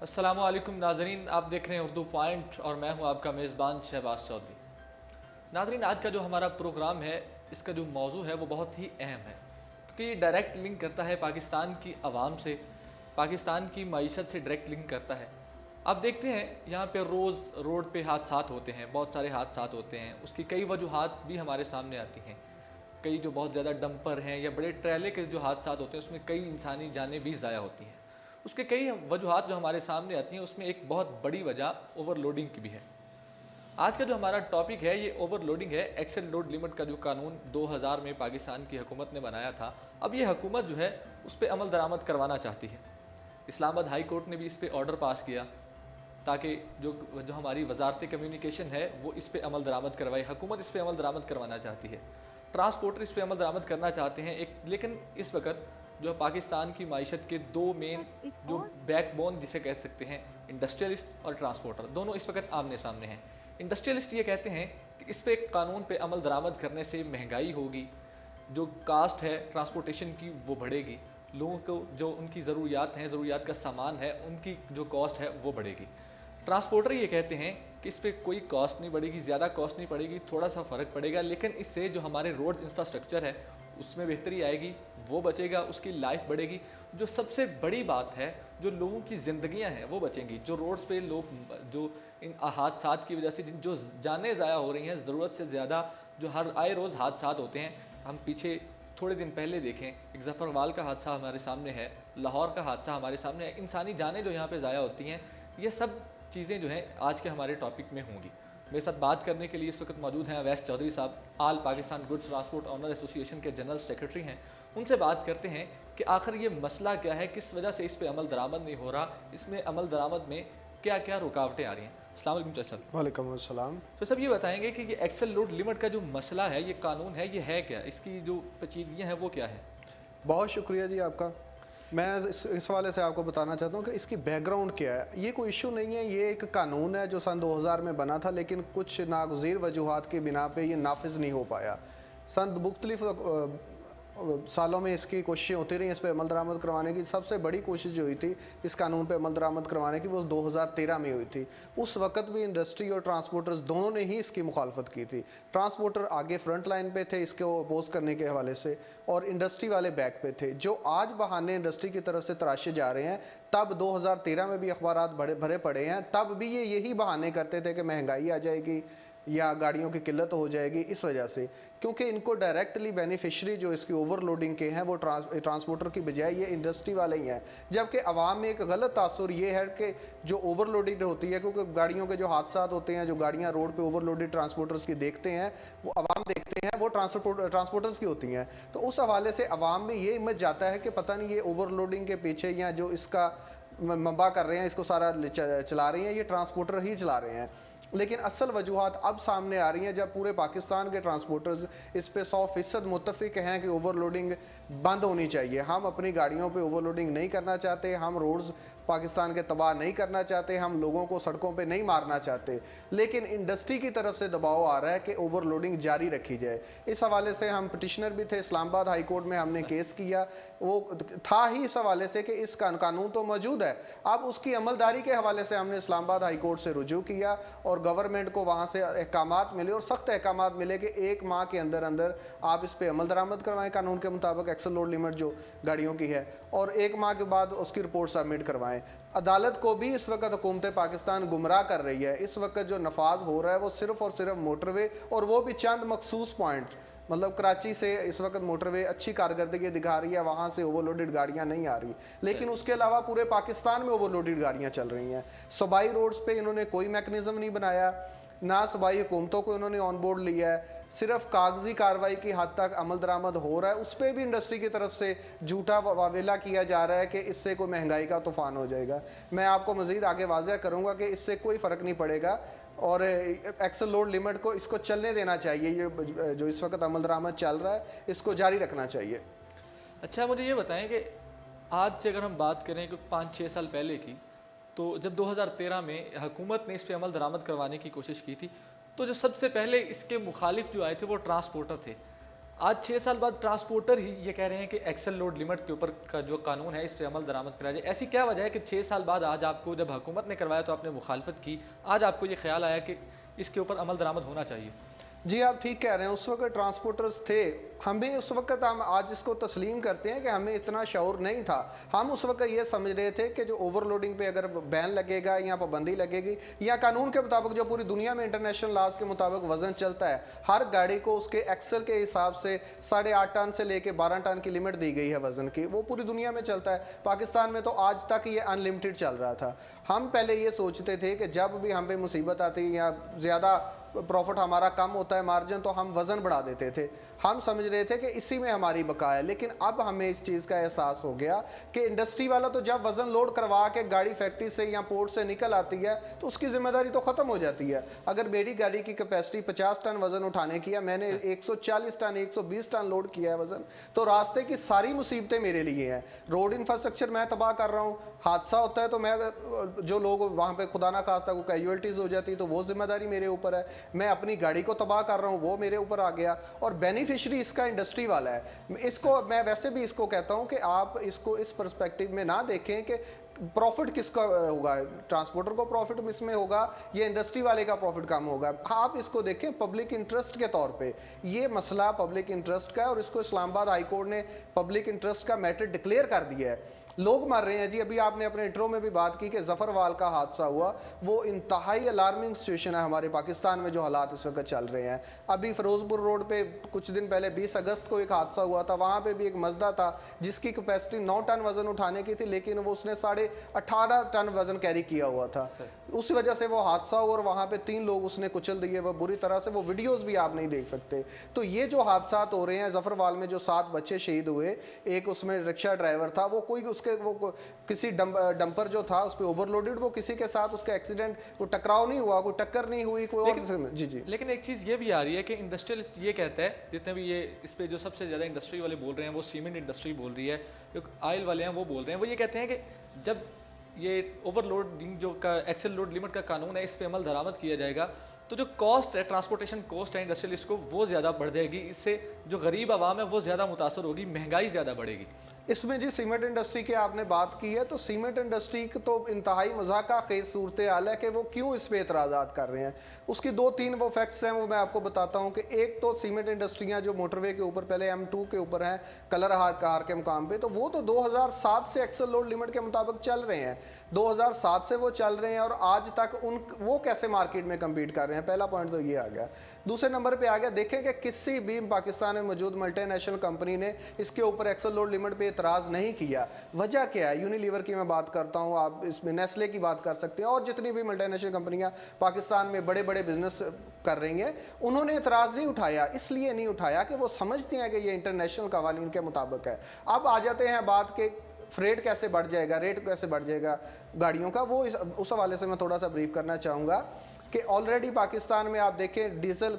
अस्सलामुअलैकुम नाजरीन, आप देख रहे हैं उर्दू पॉइंट और मैं हूं आपका मेज़बान शहबाज चौधरी। नाजरीन, आज का जो हमारा प्रोग्राम है, इसका जो मौजू है वो बहुत ही अहम है, क्योंकि ये डायरेक्ट लिंक करता है पाकिस्तान की आवाम से, पाकिस्तान की मईशत से डायरेक्ट लिंक करता है। आप देखते हैं यहाँ पे रोज़ रोड पे हादसात होते हैं, बहुत सारे हादसात होते हैं। उसकी कई वजूहात भी हमारे सामने आती हैं। कई जो बहुत ज़्यादा डंपर हैं या बड़े ट्रेले के जो हादसात होते हैं, उसमें कई इंसानी जानें भी ज़ाया होती हैं। उसके कई वजूहात जो हमारे सामने आती हैं, उसमें एक बहुत बड़ी वजह ओवरलोडिंग की भी है। आज का जो हमारा टॉपिक है ये ओवरलोडिंग है। एक्सेल लोड लिमिट का जो कानून 2000 में पाकिस्तान की हुकूमत ने बनाया था, अब ये हुकूमत जो है उस पर अमल दरामद करवाना चाहती है। इस्लामाबाद हाई कोर्ट ने भी इस पर ऑर्डर पास किया ताकि जो जो हमारी वजारत कम्युनिकेशन है वो इस पर अमल दरामद करवाए। हुकूमत इस पर अमल दरामद करवाना चाहती है, ट्रांसपोर्टर इस पर अमल दरामद करना चाहते हैं। लेकिन इस वक्त जो पाकिस्तान की माइशत के दो मेन जो बैकबोन जिसे कह सकते हैं, इंडस्ट्रियलिस्ट और ट्रांसपोर्टर, दोनों इस वक्त आमने सामने हैं। इंडस्ट्रियलिस्ट ये कहते हैं कि इस पे कानून पे अमल दरामद करने से महंगाई होगी, जो कास्ट है ट्रांसपोर्टेशन की वो बढ़ेगी, लोगों को जो उनकी ज़रूरियात हैं, ज़रूरियात का सामान है, उनकी जो कॉस्ट है वो बढ़ेगी। ट्रांसपोर्टर ये कहते हैं कि इस पर कोई कॉस्ट नहीं बढ़ेगी, ज़्यादा कॉस्ट नहीं पड़ेगी, थोड़ा सा फ़र्क पड़ेगा, लेकिन इससे जो हमारे रोड इंफ्रास्ट्रक्चर है उसमें बेहतरी आएगी, वो बचेगा, उसकी लाइफ बढ़ेगी। जो सबसे बड़ी बात है, जो लोगों की ज़िंदगियां हैं वो बचेंगी। जो रोड्स पे लोग जो इन हादसात की वजह से जो जानें ज़ाया हो रही हैं, ज़रूरत से ज़्यादा जो हर आए रोज़ हादसात होते हैं। हम पीछे थोड़े दिन पहले देखें, एक जफ़रवाल का हादसा हमारे सामने है, लाहौर का हादसा हमारे सामने है। इंसानी जानें जो यहाँ पर ज़ाया होती हैं, ये सब चीज़ें जो हैं आज के हमारे टॉपिक में होंगी। मेरे साथ बात करने के लिए इस वक्त मौजूद हैं अवैस चौधरी साहब, all Pakistan goods transport owner association के जनरल सेक्रेटरी हैं। उनसे बात करते हैं कि आखिर ये मसला क्या है, किस वजह से इस पर अमल दरामद नहीं हो रहा, इसमें अमल दरामद में क्या क्या रुकावटें आ रही हैं। अस्सलाम वालेकुम चाचा। वालेकुम अस्सलाम। तो सब ये बताएंगे कि ये एक्सेल लोड लिमिट का जो मसला है, ये कानून है, ये है क्या, इसकी जो पेचीदगियाँ हैं वो क्या है। बहुत शुक्रिया जी आपका। मैं इस हवाले से आपको बताना चाहता हूँ कि इसकी बैकग्राउंड क्या है। ये कोई इशू नहीं है, ये एक कानून है जो सन 2000 में बना था, लेकिन कुछ नागज़ीर वजूहात की बिना पे ये नाफिज नहीं हो पाया। सन मुख्तलिफ सालों में इसकी कोशिशें होती रही इस पर अमल दरामद करवाने की। सबसे बड़ी कोशिश जो हुई थी इस कानून पे अमल दरामद करवाने की, वो 2013 में हुई थी। उस वक्त भी इंडस्ट्री और ट्रांसपोर्टर्स दोनों ने ही इसकी मुखालफत की थी। ट्रांसपोर्टर आगे फ्रंट लाइन पे थे इसको अपोज करने के हवाले से, और इंडस्ट्री वाले बैक पे थे। जो आज बहाने इंडस्ट्री की तरफ से तराशे जा रहे हैं, तब 2013 में भी अखबारात भरे पड़े हैं, तब भी ये यही बहाने करते थे कि महंगाई आ जाएगी या गाड़ियों की किल्लत हो जाएगी। इस वजह से, क्योंकि इनको डायरेक्टली बेनिफिशरी जो इसकी ओवरलोडिंग के हैं वो ट्रांसपोर्टर की बजाय ये इंडस्ट्री वाले ही हैं। जबकि आवाम में एक गलत तासुर ये है कि जो ओवरलोडिंग होती है, क्योंकि गाड़ियों के जो हादसा होते हैं, जो गाड़ियाँ रोड पे ओवरलोडेड ट्रांसपोर्टर्स की देखते हैं, वो आवाम देखते हैं, वो ट्रांसपोर्टर्स की होती हैं। तो उस हवाले से आवाम में ये इमेज जाता है कि पता नहीं ये ओवरलोडिंग के पीछे या जो इसका मंबा कर रहे हैं, इसको सारा चला रहे हैं, ये ट्रांसपोर्टर ही चला रहे हैं। लेकिन असल वजूहात अब सामने आ रही हैं जब पूरे पाकिस्तान के ट्रांसपोर्टर्स इस पे 100% मुत्तफिक हैं कि ओवरलोडिंग बंद होनी चाहिए। हम अपनी गाड़ियों पे ओवरलोडिंग नहीं करना चाहते, हम रोड्स पाकिस्तान के तबाह नहीं करना चाहते, हम लोगों को सड़कों पे नहीं मारना चाहते, लेकिन इंडस्ट्री की तरफ से दबाव आ रहा है कि ओवरलोडिंग जारी रखी जाए। इस हवाले से हम पिटिशनर भी थे, इस्लामाबाद हाई कोर्ट में हमने केस किया। वो था ही इस हवाले से कि इस कानून तो मौजूद है, अब उसकी अमलदारी के हवाले से हमने इस्लामाबाद हाई कोर्ट से रुजू किया और गवर्नमेंट को वहाँ से अहकामात मिले, और सख्त अहकामात मिले कि 1 माह के अंदर अंदर आप इस पर अमल दरामद करवाएं कानून के मुताबिक, एक्सेल लोड लिमिट जो गाड़ियों की है, और 1 माह के बाद उसकी रिपोर्ट सबमिट करवाएं। अदालत को भी इस वक्त हुकूमत पाकिस्तान गुमराह कर रही है। इस वक्त जो नफाज हो रहा है वो सिर्फ और सिर्फ मोटरवे, और वो भी चंद मखसूस पॉइंट, मतलब कराची से इस वक्त मोटरवे अच्छी कारकर्दगी दिखा रही है, वहाँ से ओवरलोडेड गाड़ियाँ नहीं आ रही, लेकिन उसके अलावा पूरे पाकिस्तान में ओवरलोडेड गाड़ियाँ चल रही हैं। सूबाई रोड्स पे इन्होंने कोई मैकेनिज्म नहीं बनाया, ना सूबाई हुकूमतों को इन्होंने ऑन बोर्ड लिया है, सिर्फ कागजी कार्रवाई की हद तक अमल दरामद हो रहा है। उस पर भी इंडस्ट्री की तरफ से झूठा वावेला किया जा रहा है कि इससे कोई महंगाई का तूफान हो जाएगा। मैं आपको मज़ीद आगे वाज़ह करूँगा कि इससे कोई फ़र्क नहीं पड़ेगा, और एक्सेल लोड लिमिट को इसको चलने देना चाहिए। ये जो इस वक्त अमल दरामद चल रहा है इसको जारी रखना चाहिए। अच्छा, मुझे ये बताएं कि आज से अगर हम बात करें कि 5-6 साल पहले की, तो जब 2013 में हुकूमत ने इस पर अमल दरामद करवाने की कोशिश की थी, तो जो सबसे पहले इसके मुखालिफ जो आए थे वो ट्रांसपोर्टर थे। आज 6 साल बाद ट्रांसपोर्टर ही ये कह रहे हैं कि एक्सेल लोड लिमिट के ऊपर का जो कानून है इस पर अमल दरामद कराया जाए। ऐसी क्या वजह है कि 6 साल बाद आज आपको, जब हुकूमत ने करवाया तो आपने मुखालफत की, आज आपको ये ख्याल आया कि इसके ऊपर अमल दरामद होना चाहिए? जी आप ठीक कह रहे हैं, उस वक्त ट्रांसपोर्टर्स थे, हमें उस वक्त, हम आज इसको तस्लीम करते हैं कि हमें इतना शऊर नहीं था। हम उस वक्त ये समझ रहे थे कि जो ओवरलोडिंग पे अगर बैन लगेगा या पाबंदी लगेगी या कानून के मुताबिक जो पूरी दुनिया में इंटरनेशनल लॉज के मुताबिक वजन चलता है, हर गाड़ी को उसके एक्सल के हिसाब से 8.5 टन से लेके 12 टन की लिमिट दी गई है वजन की, वो पूरी दुनिया में चलता है। पाकिस्तान में तो आज तक ये अनलिमिटेड चल रहा था। हम पहले ये सोचते थे कि जब भी हम पे मुसीबत आती या ज़्यादा प्रॉफिट हमारा कम होता है, मार्जिन, तो हम वज़न बढ़ा देते थे। हम समझ रहे थे कि इसी में हमारी बका है। लेकिन अब हमें इस चीज़ का एहसास हो गया कि इंडस्ट्री वाला तो जब वज़न लोड करवा के गाड़ी फैक्ट्री से या पोर्ट से निकल आती है तो उसकी जिम्मेदारी तो ख़त्म हो जाती है। अगर मेरी गाड़ी की कैपेसिटी 50 टन वज़न उठाने की है, मैंने 140 टन 120 टन लोड किया है वज़न, तो रास्ते की सारी मुसीबतें मेरे लिए हैं। रोड इंफ्रास्ट्रक्चर मैं तबाह कर रहा हूँ, हादसा होता है तो मैं, जो लोग वहाँ पर खुदा ना खास्ता को कैजुअल्टीज़ हो जाती तो वो जिम्मेदारी मेरे ऊपर है। मैं अपनी गाड़ी को तबाह कर रहा हूँ, वो मेरे ऊपर आ गया, और बेनिफिशरी इसका इंडस्ट्री वाला है। इसको मैं वैसे भी इसको कहता हूँ कि आप इसको इस पर्सपेक्टिव में ना देखें कि प्रॉफिट किसका होगा, ट्रांसपोर्टर को प्रॉफिट इसमें होगा या इंडस्ट्री वाले का प्रॉफिट कम होगा। आप इसको देखें पब्लिक इंटरेस्ट के तौर पे, ये मसला पब्लिक इंटरेस्ट का है और इसको इस्लामाबाद हाई कोर्ट ने पब्लिक इंटरेस्ट का मैटर डिक्लेयर कर दिया है। लोग मर रहे हैं जी। अभी आपने अपने इंट्रो में भी बात की कि जफरवाल का हादसा हुआ, वो इंतहाई अलार्मिंग सिचुएशन है हमारे पाकिस्तान में जो हालात इस वक्त चल रहे हैं। अभी फिरोजपुर रोड पे कुछ दिन पहले 20 अगस्त को एक हादसा हुआ था, वहाँ पे भी एक मजदा था जिसकी कैपेसिटी 9 टन वजन उठाने की थी, लेकिन वो उसने 18.5 टन वजन कैरी किया हुआ था। उस वजह से वो हादसा हुआ और वहाँ पे 3 लोग उसने कुचल दिए वो बुरी तरह से, वो वीडियोस भी आप नहीं देख सकते। तो ये जो हादसा हो रहे हैं, जफरवाल में जो 7 बच्चे शहीद हुए, एक उसमें रिक्शा ड्राइवर था, वो कोई वो किसी डंपर जो था उस पर ओवरलोडेड, वो किसी के साथ उसका एक्सीडेंट, वो टकराव नहीं हुआ, कोई टक्कर नहीं हुई, कोई और। जी जी। लेकिन एक चीज़ ये भी आ रही है कि इंडस्ट्रियलिस्ट ये कहता है, जितने भी ये इस पे जो सबसे ज़्यादा इंडस्ट्री वाले बोल रहे हैं, वो सीमेंट इंडस्ट्री बोल रही है, जो ऑयल वाले हैं वो बोल रहे हैं, वो ये कहते हैं कि जब ये ओवरलोडिंग जो का एक्सेल लोड लिमिट का कानून है, इस पर अमल दरामद किया जाएगा तो जो कॉस्ट है, ट्रांसपोर्टेशन कॉस्ट है इंडस्ट्रियलिस्ट को, वो ज़्यादा बढ़ जाएगी। इससे जो गरीब आवाम है वो ज़्यादा मुतासर होगी, महंगाई ज़्यादा बढ़ेगी। इसमें जी सीमेंट इंडस्ट्री की आपने बात की है, तो सीमेंट इंडस्ट्री की तो इंतहाई मजाका खेज सूरत हाल है कि वो क्यों इस पे एतराज़ात कर रहे हैं। उसकी 2-3 वो फैक्ट्स हैं, वो मैं आपको बताता हूँ कि एक तो सीमेंट इंडस्ट्रियाँ जो मोटरवे के ऊपर, पहले M2 के ऊपर हैं, कलर कार के मुकाम पे, तो वो तो 2007 से एक्सेल लोड लिमिट के मुताबिक चल रहे हैं, 2007 से वो चल रहे हैं और आज तक वो कैसे मार्केट में कम्पीट कर रहे हैं। पहला पॉइंट तो ये आ गया। दूसरे नंबर पे आ गया, देखें कि किसी भी पाकिस्तान में मौजूद मल्टीनेशनल कंपनी ने इसके ऊपर एक्सेल लोड लिमिट पे एतराज़ नहीं किया। वजह क्या है? यूनिलीवर की मैं बात करता हूँ, आप इसमें नेस्ले की बात कर सकते हैं, और जितनी भी मल्टीनेशनल कंपनियां पाकिस्तान में बड़े बड़े बिजनेस कर रही हैं, उन्होंने एतराज़ नहीं उठाया। इसलिए नहीं उठाया कि वो समझती हैं कि ये इंटरनेशनल कवानीन के मुताबिक है। अब आ जाते हैं बात के फ्रेट कैसे बढ़ जाएगा, रेट कैसे बढ़ जाएगा गाड़ियों का, वो उस हवाले से मैं थोड़ा सा ब्रीफ करना चाहूँगा कि ऑलरेडी पाकिस्तान में आप देखें डीजल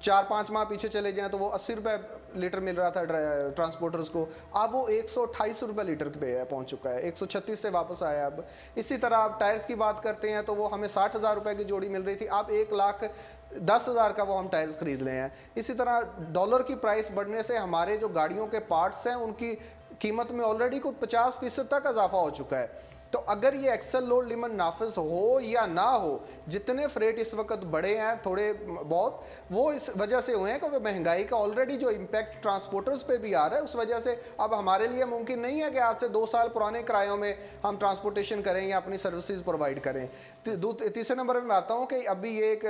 4-5 माह पीछे चले जाएं तो वो 80 रुपये लीटर मिल रहा था ट्रांसपोर्टर्स को, अब वो 128 रुपये लीटर पे पहुंच चुका है, 136 से वापस आया। अब इसी तरह आप टायर्स की बात करते हैं तो वो हमें 60,000 रुपये की जोड़ी मिल रही थी, अब 1,10,000 का वो हम टायर्स खरीद ले हैं। इसी तरह डॉलर की प्राइस बढ़ने से हमारे जो गाड़ियों के पार्ट्स हैं उनकी कीमत में ऑलरेडी कुछ 50% तक इजाफा हो चुका है। तो अगर ये एक्सेल लोड लिमिट नाफिज हो या ना हो, जितने फ्रेट इस वक्त बढ़े हैं थोड़े बहुत, वो इस वजह से हुए हैं कि महंगाई का ऑलरेडी जो इम्पैक्ट ट्रांसपोर्टर्स पे भी आ रहा है, उस वजह से अब हमारे लिए मुमकिन नहीं है कि आज से 2 साल पुराने किरायों में हम ट्रांसपोर्टेशन करें या अपनी सर्विसेज प्रोवाइड करें। तीसरे नंबर में आता हूँ कि अभी ये एक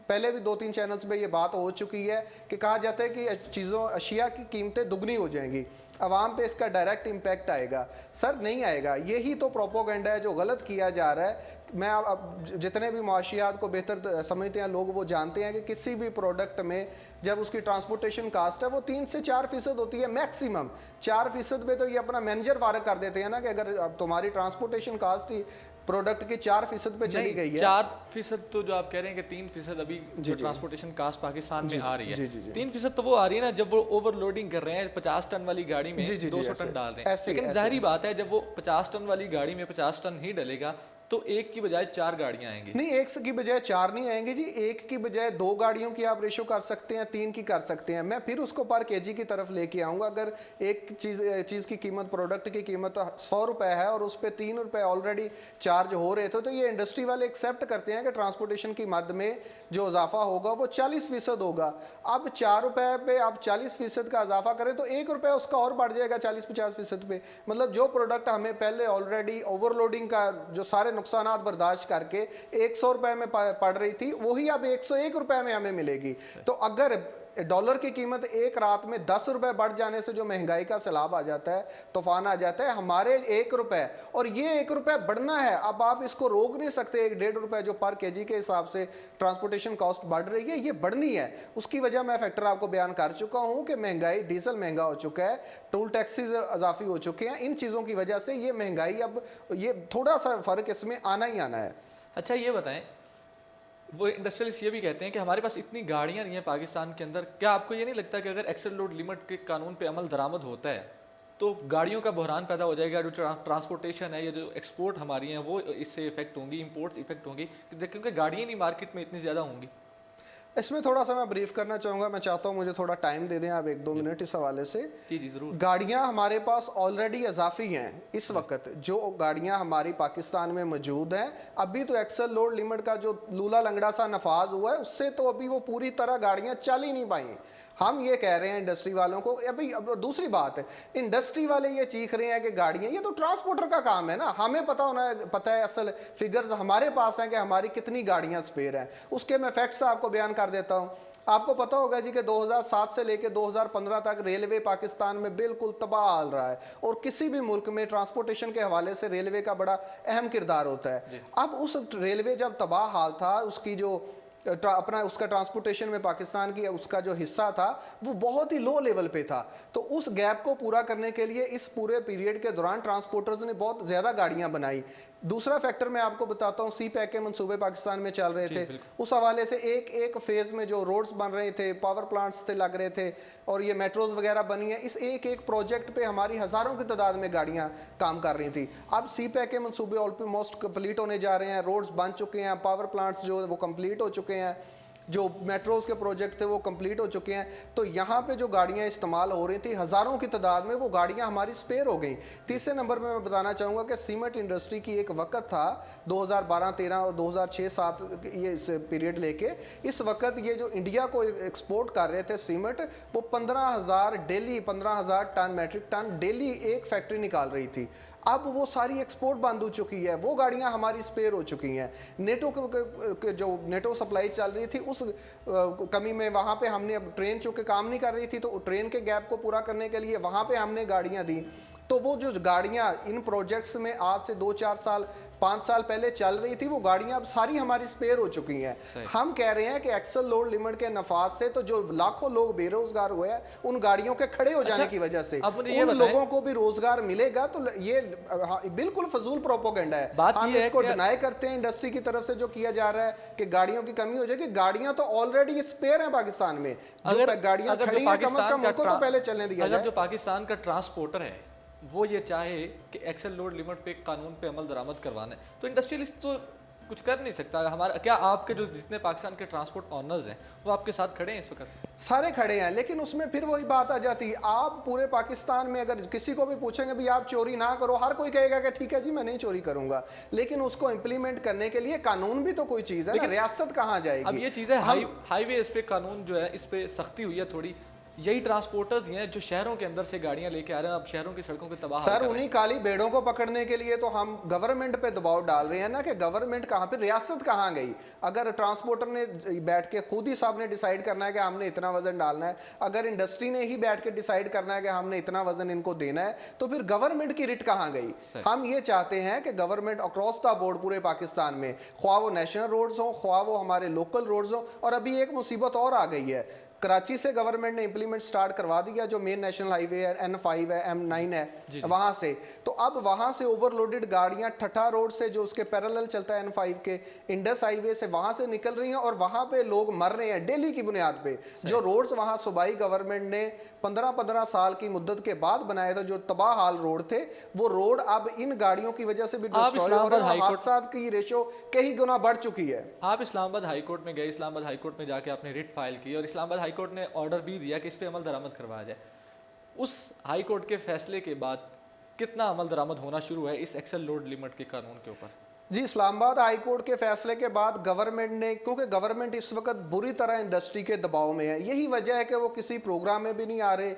पहले भी 2-3 चैनल्स पे ये बात हो चुकी है कि कहा जाता है कि अशिया की कीमतें दुगनी हो जाएंगी, आवाम पे इसका डायरेक्ट इम्पैक्ट आएगा। सर नहीं आएगा, यही तो प्रोपोगेंडा है जो गलत किया जा रहा है। मैं अब जितने भी मुआशियात को बेहतर समझते हैं लोग, वो जानते हैं कि किसी भी प्रोडक्ट में जब उसकी ट्रांसपोर्टेशन कास्ट है वो 3 से 4% होती है मैक्सिमम। 4% पे तो ये अपना मैनेजर फारग कर देते हैं ना कि अगर अब तुम्हारी ट्रांसपोर्टेशन कास्ट ही प्रोडक्ट की 4% पे चली गई है। 4% तो जो आप कह रहे हैं कि 3% अभी जो ट्रांसपोर्टेशन कास्ट पाकिस्तान में आ रही है, 3% तो वो आ रही है ना जब वो ओवरलोडिंग कर रहे हैं, 50 टन वाली गाड़ी में 200 टन डाल रहे हैं। लेकिन जाहिर बात है जब वो 50 टन वाली गाड़ी में 50 टन ही डलेगा तो एक की बजाय 4 गाड़ियां आएंगी। नहीं, एक की बजाय 4 नहीं आएंगे जी, एक की बजाय 2 गाड़ियों की आप रेशो कर सकते हैं, 3 की कर सकते हैं। मैं फिर उसको पर केजी की तरफ लेके आऊँगा। अगर एक चीज़ की कीमत, प्रोडक्ट की कीमत 100 रुपये है और उस पर 3 रुपये ऑलरेडी चार्ज हो रहे थे, तो ये इंडस्ट्री वाले एक्सेप्ट करते हैं कि ट्रांसपोर्टेशन की मद में जो इजाफा होगा वो 40% होगा। अब 4 रुपये पे आप 40% का इजाफा करें तो 1 रुपये उसका और बढ़ जाएगा 40-50% पे। मतलब जो प्रोडक्ट हमें पहले ऑलरेडी ओवरलोडिंग का जो सारे नुकसानात बर्दाश्त करके 100 रुपए में पड़ रही थी, वही अब 101 रुपए में हमें मिलेगी। तो अगर डॉलर की कीमत एक रात में 10 रुपए बढ़ जाने से जो महंगाई का सैलाब आ जाता है, तूफान आ जाता है, हमारे 1 रुपए, और ये 1 रुपए बढ़ना है। अब आप इसको रोक नहीं सकते। 1-1.5 रुपए जो पर केजी के हिसाब से ट्रांसपोर्टेशन कॉस्ट बढ़ रही है, ये बढ़नी है। उसकी वजह मैं फैक्टर आपको बयान कर चुका हूं कि महंगाई, डीजल महंगा हो चुका है, टोल टैक्सेस इजाफी हो चुके हैं। इन चीज़ों की वजह से ये महंगाई, अब ये थोड़ा सा फ़र्क इसमें आना ही आना है। अच्छा ये बताएं, वो इंडस्ट्रियलिस्ट ये भी कहते हैं कि हमारे पास इतनी गाड़ियां नहीं है पाकिस्तान के अंदर, क्या आपको ये नहीं लगता कि अगर एक्सेल लोड लिमिट के कानून पे अमल दरामद होता है तो गाड़ियों का बहरान पैदा हो जाएगा? जो ट्रांसपोर्टेशन है या जो एक्सपोर्ट हमारी हैं वो इससे इफेक्ट होंगी, इंपोर्ट्स इफेक्ट होंगी, क्योंकि गाड़ियाँ नहीं मार्केट में इतनी ज़्यादा होंगी। इसमें थोड़ा सा मैं ब्रीफ करना चाहूँगा। मैं चाहता हूँ मुझे थोड़ा टाइम दे दें आप, 1-2 मिनट इस हवाले से। जी जी ज़रूर। गाड़ियाँ हमारे पास ऑलरेडी इजाफी हैं इस वक्त। जो गाड़ियाँ हमारी पाकिस्तान में मौजूद हैं, अभी तो एक्सेल लोड लिमिट का जो लूला लंगड़ा सा नफाज हुआ है, उससे तो अभी वो पूरी तरह गाड़ियाँ चल ही नहीं पाई। हम ये कह रहे हैं इंडस्ट्री वालों को। अभी अब दूसरी बात है, इंडस्ट्री वाले ये चीख रहे हैं कि गाड़ियाँ, ये तो ट्रांसपोर्टर का काम है ना। हमें पता है असल फिगर्स हमारे पास हैं कि हमारी कितनी गाड़ियाँ स्पेयर हैं। उसके मैं फैक्ट्स आपको बयान कर देता हूँ। आपको पता होगा जी कि 2007 से लेकर 2015 तक रेलवे पाकिस्तान में बिल्कुल तबाह हाल रहा है, और किसी भी मुल्क में ट्रांसपोर्टेशन के हवाले से रेलवे का बड़ा अहम किरदार होता है। अब उस रेलवे जब तबाह हाल था, उसकी जो अपना उसका ट्रांसपोर्टेशन में पाकिस्तान की उसका जो हिस्सा था वो बहुत ही लो लेवल पे था। तो उस गैप को पूरा करने के लिए इस पूरे पीरियड के दौरान ट्रांसपोर्टर्स ने बहुत ज़्यादा गाड़ियां बनाई। दूसरा फैक्टर मैं आपको बताता हूँ, सी पैक के मंसूबे पाकिस्तान में चल रहे थे। उस हवाले से एक एक फेज़ में जो रोड्स बन रहे थे, पावर प्लांट्स थे लग रहे थे, और ये मेट्रोज वगैरह बनी है। इस एक एक प्रोजेक्ट पे हमारी हज़ारों की तादाद में गाड़ियाँ काम कर रही थी। अब सी पैक के मंसूबे ऑलमोस्ट कंप्लीट होने जा रहे हैं, रोड्स बन चुके हैं, पावर प्लांट्स जो वो कंप्लीट हो चुके हैं, जो मेट्रोज के प्रोजेक्ट थे वो कंप्लीट हो चुके हैं। तो यहाँ पे जो गाड़ियाँ इस्तेमाल हो रही थी हज़ारों की तादाद में, वो गाड़ियाँ हमारी स्पेयर हो गई। तीसरे नंबर में मैं बताना चाहूँगा कि सीमेंट इंडस्ट्री की एक वक्त था 2012-13 और 2006-07 ये इस पीरियड लेके, इस वक्त ये जो इंडिया को एक्सपोर्ट कर रहे थे सीमेंट, वो 15,000 टन, मैट्रिक टन डेली एक फैक्ट्री निकाल रही थी। अब वो सारी एक्सपोर्ट बंद हो चुकी है, वो गाड़ियां हमारी स्पेयर हो चुकी हैं। नेटो के जो नेटो सप्लाई चल रही थी, उस कमी में वहाँ पे हमने, अब ट्रेन चूँकि काम नहीं कर रही थी, तो ट्रेन के गैप को पूरा करने के लिए वहाँ पे हमने गाड़ियाँ दी। तो वो जो गाड़ियाँ इन प्रोजेक्ट्स में आज से 2-4 साल 5 साल पहले चल रही थी, वो गाड़ियां अब सारी हमारी स्पेयर हो चुकी हैं। हम कह रहे हैं कि एक्सेल लोड लिमिट के नफाज से तो जो लाखों लोग बेरोजगार हुए हैं, उन गाड़ियों के खड़े हो जाने की वजह से उन लोगों को भी रोजगार मिलेगा। तो ये बिल्कुल फजूल प्रोपोगेंडा है। हम इसको डिनाई करते हैं इंडस्ट्री की तरफ से जो किया जा रहा है कि गाड़ियों की कमी हो जाएगी। गाड़ियां तो ऑलरेडी स्पेयर हैं पाकिस्तान में, जो गाड़ियां खड़ी हैं कम से कम उनको तो पहले चलने दिया जाए। अगर जो पाकिस्तान का ट्रांसपोर्टर है वो ये चाहे कि एक्सेल लोड लिमिट पे कानून पे अमल दरामद करवाना है, तो इंडस्ट्रियलिस्ट तो कुछ कर नहीं सकता। हमारा क्या, आपके जो जितने पाकिस्तान के ट्रांसपोर्ट ऑनर्स हैं वो आपके साथ खड़े हैं इस वक्त? सारे खड़े हैं, लेकिन उसमें फिर वही बात आ जाती है। आप पूरे पाकिस्तान में अगर किसी को भी पूछेंगे भी आप चोरी ना करो, हर कोई कहेगा कि ठीक है जी मैं नहीं चोरी करूंगा, लेकिन उसको इंप्लीमेंट करने के लिए कानून भी तो कोई चीज़ है ना, रियासत कहाँ जाएगी? अब ये चीज़ें हाईवे इस पे कानून जो है इस पे सख्ती हुई है थोड़ी। यही ट्रांसपोर्टर्स हैं जो शहरों के अंदर से गाड़ियां लेके आ रहे हैं, अब शहरों की सड़कों के तबाह। सर उन्हीं काली भेड़ों को पकड़ने के लिए तो हम गवर्नमेंट पे दबाव डाल रहे हैं ना, कि गवर्नमेंट कहाँ पे, रियासत कहाँ गई? अगर ट्रांसपोर्टर ने बैठ के खुद ही साहब ने डिसाइड करना है कि हमने इतना वजन डालना है, अगर इंडस्ट्री ने ही बैठ के डिसाइड करना है कि हमने इतना वजन इनको देना है, तो फिर गवर्नमेंट की रिट कहाँ गई? हम ये चाहते हैं कि गवर्नमेंट अक्रॉस द बोर्ड पूरे पाकिस्तान में, ख्वाह वो नेशनल रोड्स हों, ख्वाह वो हमारे लोकल रोड्स हों। और अभी एक मुसीबत और आ गई है, कराची से गवर्नमेंट ने इंप्लीमेंट स्टार्ट करवा दिया, जो मेन नेशनल हाईवे है, N5 है, M9 है, वहाँ से। तो अब वहाँ से ओवरलोडेड गाड़ियाँ ठट्ठा रोड से, जो उसके पैरेलल चलता है N5 के, इंडस हाईवे से वहाँ से निकल रही हैं और वहाँ पे लोग मर रहे हैं डेली की बुनियाद पे। जो रोड्स वहाँ सूबाई गवर्नमेंट ने 15-15 साल की मुद्दत के बाद बनाए थे, जो तबाह हाल रोड थे, वो रोड अब इन गाड़ियों की वजह से भी डिस्ट्रॉय हो रहे हैं। हादसा की रेशो कई गुना बढ़ चुकी है। आप इस्लामाबाद हाई कोर्ट में गए, इस्लामाबाद हाई कोर्ट में जाके आपने रिट फाइल की और इस्लामाबाद हाई कोर्ट ने ऑर्डर भी दिया कि इस पे अमल दरामद करवाया जाए। उस हाई कोर्ट के फैसले के बाद कितना अमल दरामद होना शुरू है इस एक्सेल लोड लिमिट के कानून के ऊपर? जी, इस्लामाबाद हाई कोर्ट के फैसले के बाद गवर्नमेंट ने, क्योंकि गवर्नमेंट इस वक्त बुरी तरह इंडस्ट्री के दबाव में है, यही वजह है कि वो किसी प्रोग्राम में भी नहीं आ रहे,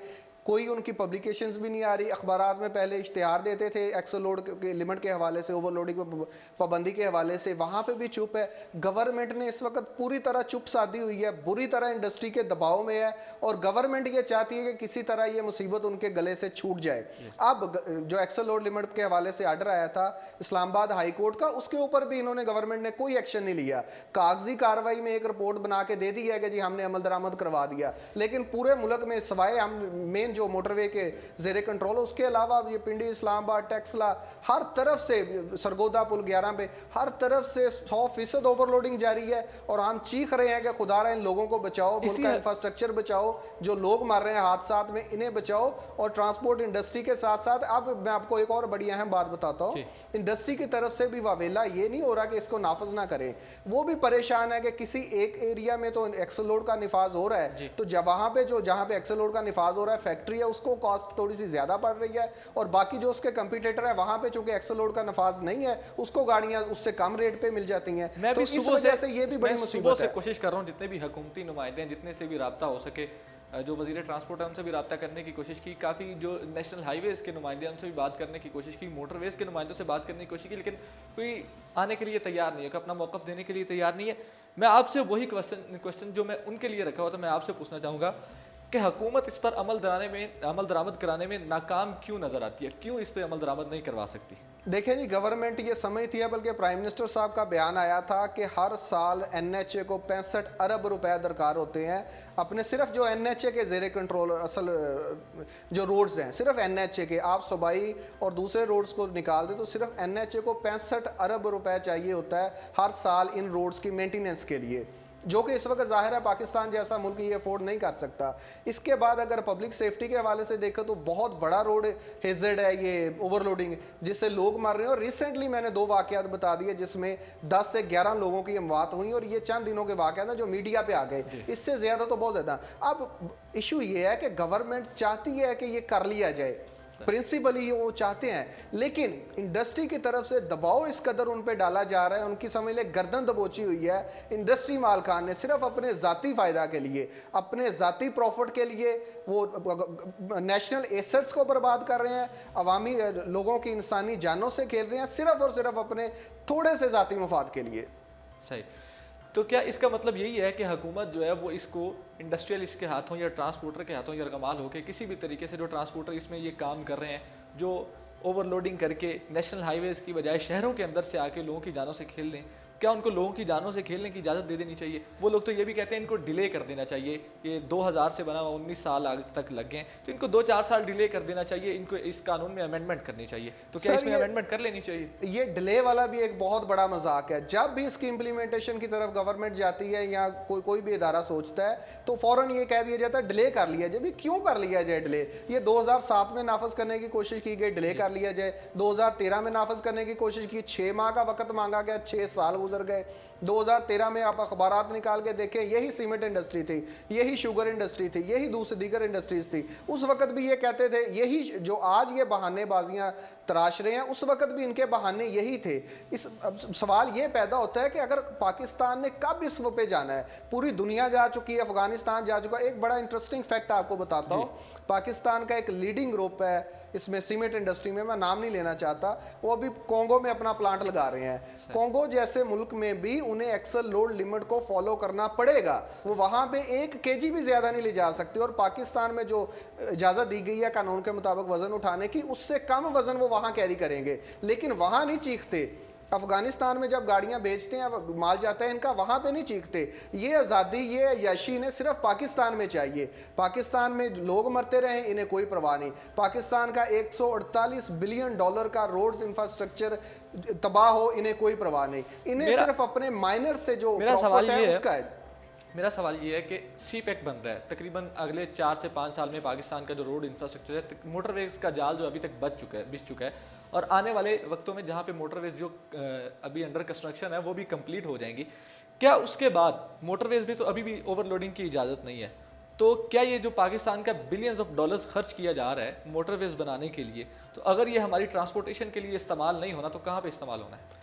कोई उनकी पब्लिकेशंस भी नहीं आ रही। अखबारात में पहले इश्तिहार देते थे एक्सेल लोड के लिमिट के हवाले से, ओवरलोडिंग पर पाबंदी के हवाले से, वहाँ पे भी चुप है। गवर्नमेंट ने इस वक्त पूरी तरह चुप साधी हुई है, बुरी तरह इंडस्ट्री के दबाव में है और गवर्नमेंट ये चाहती है कि किसी तरह ये मुसीबत उनके गले से छूट जाए। अब जो एक्सेल लोड लिमिट के हवाले से आर्डर आया था इस्लामाबाद हाई कोर्ट का, उसके ऊपर भी इन्होंने, गवर्नमेंट ने कोई एक्शन नहीं लिया। कागजी कार्रवाई में एक रिपोर्ट बना के दे दी है कि जी हमने अमल दरामद करवा दिया, लेकिन पूरे मुल्क में सिवाय हम मेन जो मोटरवे के जेरे कंट्रोल, उसके अलावा ये पिंडी, इस्लामाबाद, टेक्सला, हर तरफ से, सरगोदा पुल 11 पे हर तरफ से 100% ओवरलोडिंग जारी है और हम चीख रहे हैं कि खुदा रहा इन लोगों को बचाओ, मुल्क का इंफ्रास्ट्रक्चर बचाओ, जो लोग मर रहे हैं हादसात में इन्हें बचाओ। और ट्रांसपोर्ट इंडस्ट्री के साथ साथ अब मैं आपको एक और बड़ी अहम बात बताता हूँ, इंडस्ट्री की तरफ से भी वावेला ये नहीं हो रहा कि इसको नाफज ना करें, वो भी परेशान है कि किसी एक एरिया में तो एक्सेल लोड का निफाज हो रहा है, तो जब वहाँ पे जहाँ पे एक्सेल लोड का निफाज हो रहा है फैक्ट्री है, उसको कॉस्ट थोड़ी सी ज्यादा पड़ रही है, और बाकी जो उसके कंपटीटर है वहाँ पे चूंकि एक्सेल लोड का नफाज नहीं है, उसको गाड़ियाँ उससे कम रेट पे मिल जाती हैं। मैं तो भी इस वजह से ये भी बड़ी मुसीबत है। कोशिश कर रहा हूँ जितने भी हुकूमती नुमाइंदे हैं, जितने से भी रब्ता हो सके, जो वजीर ट्रांसपोर्ट है उनसे भी रब्ता करने की कोशिश की, काफ़ी जो नेशनल हाईवेज़ के नुमाइंदे हैं उनसे भी बात करने की कोशिश की, मोटरवेज़ के नुमाइंदों से बात करने की कोशिश की, लेकिन कोई आने के लिए तैयार नहीं है, अपना मौक़िफ़ देने के लिए तैयार नहीं है। मैं आपसे वही क्वेश्चन जो मैं उनके लिए रखा हुआ था, मैं आपसे पूछना चाहूँगा कि हुकूमत इस पर अमल दरामद कराने में नाकाम क्यों नज़र आती है, क्यों इस पर अमल दरामद नहीं करवा सकती? देखें जी, गवर्नमेंट ये समझती है, बल्कि प्राइम मिनिस्टर साहब का बयान आया था कि हर साल NHA को 65 अरब रुपए दरकार होते हैं अपने, सिर्फ जो NHA के जेरे कंट्रोल असल जो रोड्स हैं, सिर्फ NHA के, आप सूबाई और दूसरे रोड्स को निकाल दें तो सिर्फ NHA को 65 अरब रुपए चाहिए होता है हर साल इन रोड्स की मेंटेनेंस के लिए, जो कि इस वक्त जाहिर है पाकिस्तान जैसा मुल्क ये अफोर्ड नहीं कर सकता। इसके बाद अगर पब्लिक सेफ्टी के हवाले से देखें तो बहुत बड़ा रोड हेजर्ड है ये ओवरलोडिंग, जिससे लोग मर रहे हैं। और रिसेंटली मैंने 2 वाक़यात बता दिए जिसमें 10 से 11 लोगों की मौत हुई, और ये चंद दिनों के वाक़यात हैं जो मीडिया पे आ गए, इससे ज़्यादा तो बहुत ज़्यादा। अब इशू ये है कि गवर्नमेंट चाहती है कि ये कर लिया जाए, प्रिंसिपली वो चाहते हैं, लेकिन इंडस्ट्री की तरफ से दबाव इस कदर उन पे डाला जा रहा है, उनकी समझ ले गर्दन दबोची हुई है। इंडस्ट्री मालकान ने सिर्फ अपने ज़ाती फ़ायदा के लिए, अपने ज़ाती प्रॉफिट के लिए वो नेशनल एसेट्स को बर्बाद कर रहे हैं, अवामी लोगों की इंसानी जानों से खेल रहे हैं, सिर्फ और सिर्फ अपने थोड़े से ज़ाती मफाद के लिए। सही। तो क्या इसका मतलब यही है कि हुकूमत जो है वो इसको इंडस्ट्रियलिस्ट के हाथों या ट्रांसपोर्टर के हाथों यरगमाल होकर किसी भी तरीके से, जो ट्रांसपोर्टर इसमें ये काम कर रहे हैं, जो ओवरलोडिंग करके नेशनल हाईवेज़ की बजाय शहरों के अंदर से आके लोगों की जानों से खेल लें, क्या उनको लोगों की जानों से खेलने की इजाज़त दे देनी चाहिए? वो लोग तो ये भी कहते हैं इनको डिले कर देना चाहिए, ये 2000 से बना हुआ 19 साल आज तक लग गए, तो इनको 2-4 साल डिले कर देना चाहिए, इनको इस कानून में अमेंडमेंट करनी चाहिए। तो क्या इसमें अमेंडमेंट कर लेनी चाहिए? ये डिले वाला भी एक बहुत बड़ा मजाक है। जब भी इसकी इम्प्लीमेंटेशन की तरफ गवर्नमेंट जाती है या कोई भी इदारा सोचता है तो फौरन ये कह दिया जाता है डिले कर लिया जाए। क्यों कर लिया जाए डिले? ये 2007 में नाफज करने की कोशिश की गई, डिले कर लिया जाए। 2013 में नाफज करने की कोशिश की, 6 माह का वक्त मांगा गया, 6 साल गुजर गए। 2013 में आप अखबारात निकाल के देखें, यही सीमेंट इंडस्ट्री थी, यही शुगर इंडस्ट्री थी, यही दीगर इंडस्ट्रीज थी। उस वक्त भी ये कहते थे, यही जो आज ये बहानेबाजियां तराश रहे हैं, उस वक्त भी इनके बहाने यही थे। इस सवाल ये पैदा होता है कि अगर पाकिस्तान ने कब इस पे जाना है? पूरी दुनिया जा चुकी है, अफगानिस्तान जा चुका है। एक बड़ा इंटरेस्टिंग फैक्ट आपको बताता हूँ, पाकिस्तान का एक लीडिंग ग्रुप है इसमें सीमेंट इंडस्ट्री में, मैं नाम नहीं लेना चाहता, वो अभी कोंगो में अपना प्लांट लगा रहे हैं। कोंगो जैसे मुल्क में भी उन्हें एक्सेल लोड लिमिट को फॉलो करना पड़ेगा। वो वहाँ पे 1 kg भी ज़्यादा नहीं ले जा सकते, और पाकिस्तान में जो इजाज़त दी गई है कानून के मुताबिक वज़न उठाने की, उससे कम वज़न वो वहाँ कैरी करेंगे। लेकिन वहाँ नहीं चीखते, अफगानिस्तान में जब गाड़ियां बेचते हैं, माल जाता है इनका, वहां पे नहीं चीखते। ये आज़ादी, ये यशी इन्हें सिर्फ पाकिस्तान में चाहिए। पाकिस्तान में लोग मरते रहे, इन्हें कोई परवाह नहीं। पाकिस्तान का 148 बिलियन डॉलर का रोड्स इंफ्रास्ट्रक्चर तबाह हो, इन्हें कोई परवाह नहीं। इन्हें सिर्फ अपने माइनर से जो प्रॉफिट है उसका है। मेरा सवाल ये है कि सी पैक बन रहा है, तकरीबन अगले 4 से 5 साल में पाकिस्तान का जो रोड इंफ्रास्ट्रक्चर है, मोटरवेज का जाल जो अभी तक बिछ चुका है, और आने वाले वक्तों में जहाँ पे मोटरवेज जो अभी अंडर कंस्ट्रक्शन है वो भी कंप्लीट हो जाएंगी, क्या उसके बाद मोटरवेज भी तो अभी भी ओवरलोडिंग की इजाज़त नहीं है, तो क्या ये जो पाकिस्तान का बिलियंस ऑफ डॉलर्स खर्च किया जा रहा है मोटरवेज बनाने के लिए, तो अगर ये हमारी ट्रांसपोर्टेशन के लिए इस्तेमाल नहीं होना तो कहाँ पे इस्तेमाल होना है?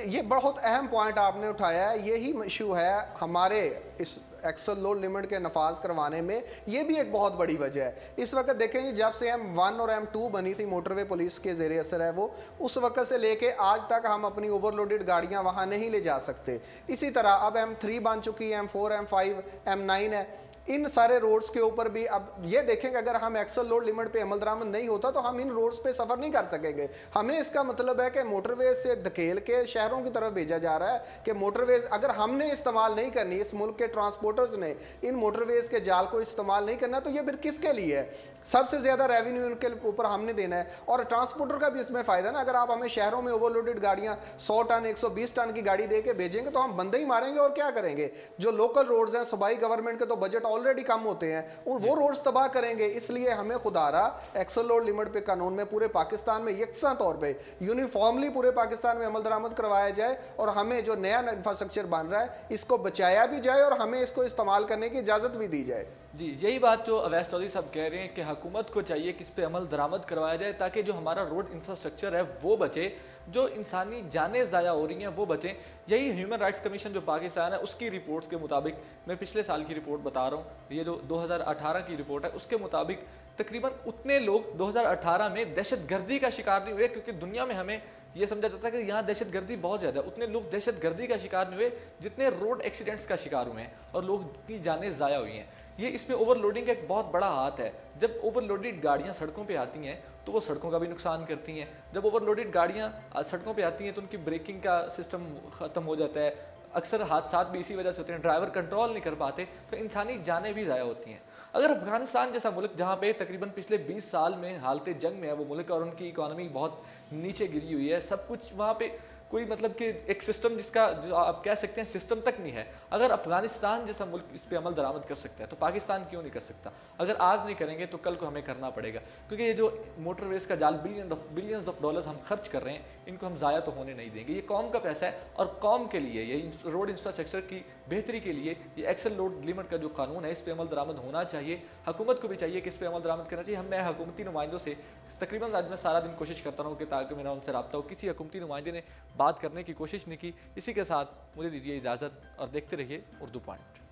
ये बहुत अहम पॉइंट आपने उठाया है। यही इशू है हमारे इस एक्सल लोड लिमिट के नफाज करवाने में, ये भी एक बहुत बड़ी वजह है। इस वक्त देखेंगे जब से M1 और M2 बनी थी, मोटरवे पुलिस के ज़ेरे असर है वो, उस वक्त से लेके आज तक हम अपनी ओवरलोडेड गाड़ियां वहां नहीं ले जा सकते। इसी तरह अब M3 बन चुकी है, M4, M5, M9 है। इन सारे रोड्स के ऊपर भी अब ये देखेंगे, अगर हम एक्सल लोड लिमिट पे अमल दरामद नहीं होता तो हम इन रोड्स पे सफ़र नहीं कर सकेंगे। हमें इसका मतलब है कि मोटरवेज से धकेल के शहरों की तरफ भेजा जा रहा है कि मोटरवेज अगर हमने इस्तेमाल नहीं करनी, इस मुल्क के ट्रांसपोर्टर्स ने इन मोटरवेज के जाल को इस्तेमाल नहीं करना, तो ये फिर किसके लिए है? सबसे ज़्यादा रेवेन्यू इनके ऊपर हमने देना है, और ट्रांसपोर्टर का भी इसमें फ़ायदा ना। अगर आप हमें शहरों में ओवरलोडेड गाड़ियाँ 100 टन 120 टन की गाड़ी दे के भेजेंगे तो हम बंदे ही मारेंगे और क्या करेंगे। जो लोकल रोड्स हैं, सूबाई गवर्नमेंट के तो बजट ऑलरेडी कम होते हैं, वो रोड्स तबाह करेंगे। इसलिए हमें खुदारा एक्सल लोड लिमिट पे कानून में पूरे पाकिस्तान में यकसा तौर पे यूनिफॉर्मली पूरे पाकिस्तान में अमल दरामद करवाया जाए, और हमें जो नया इंफ्रास्ट्रक्चर बन रहा है इसको बचाया भी जाए और हमें इसको इस्तेमाल करने की इजाज़त भी दी जाए। जी, यही बात जो अवैस चौधरी साहब कह रहे हैं कि हुकूमत को चाहिए कि इस पे अमल दरामद करवाया जाए, ताकि जो हमारा रोड इंफ्रास्ट्रक्चर है वो बचे, जो इंसानी जानें ज़ाया हो रही हैं वो बचें। यही ह्यूमन राइट्स कमीशन जो पाकिस्तान है उसकी रिपोर्ट्स के मुताबिक, मैं पिछले साल की रिपोर्ट बता रहा हूँ, ये जो 2018 की रिपोर्ट है उसके मुताबिक तकरीबन उतने लोग 2018 में दहशतगर्दी का शिकार नहीं हुए, क्योंकि दुनिया में हमें ये समझा जाता है कि यहाँ दहशतगर्दी बहुत ज़्यादा है, उतने लोग दहशतगर्दी का शिकार नहीं हुए जितने रोड एक्सीडेंट्स का शिकार हुए हैं और लोग की जानें ज़ाया हुई हैं। ये इसमें ओवरलोडिंग का एक बहुत बड़ा हाथ है। जब ओवरलोडेड गाड़ियाँ सड़कों पे आती हैं तो वो सड़कों का भी नुकसान करती हैं। जब ओवरलोडेड गाड़ियाँ सड़कों पे आती हैं तो उनकी ब्रेकिंग का सिस्टम ख़त्म हो जाता है। अक्सर हादसात भी इसी वजह से होते हैं, ड्राइवर कंट्रोल नहीं कर पाते, तो इंसानी जानें भी ज़ाया होती हैं। अगर अफगानिस्तान जैसा मुल्क जहाँ पे तकरीबन पिछले 20 साल में हालत जंग में है वो मुल्क, और उनकी इकॉनमी बहुत नीचे गिरी हुई है, सब कुछ वहाँ पे कोई मतलब कि एक सिस्टम जिसका जो आप कह सकते हैं सिस्टम तक नहीं है, अगर अफगानिस्तान जैसा मुल्क इस पे अमल दरामद कर सकता है तो पाकिस्तान क्यों नहीं कर सकता? अगर आज नहीं करेंगे तो कल को हमें करना पड़ेगा, क्योंकि ये जो मोटरवेज का जाल बिलियंस ऑफ डॉलर्स हम खर्च कर रहे हैं, इनको हम ज़ाया तो होने नहीं देंगे। ये कौम का पैसा है और कौम के लिए, ये रोड इंफ्रास्ट्रक्चर की बेहतरी के लिए ये एक्सल लोड लिमिट का जो कानून है इस पर अमल दरामद होना चाहिए। हुकूमत को भी चाहिए कि इस पर अमल दरामद करना चाहिए। मैं हुकूमती नुमाइंदों से तकरीबन आज मैं सारा दिन कोशिश करता हूँ कि ताकि मेरा उनसे रब्ता हो, किसी हुकूमती नुमाइंदे ने बात करने की कोशिश नहीं की। इसी के साथ मुझे दीजिए इजाज़त और देखते रहिए उर्दू पॉइंट।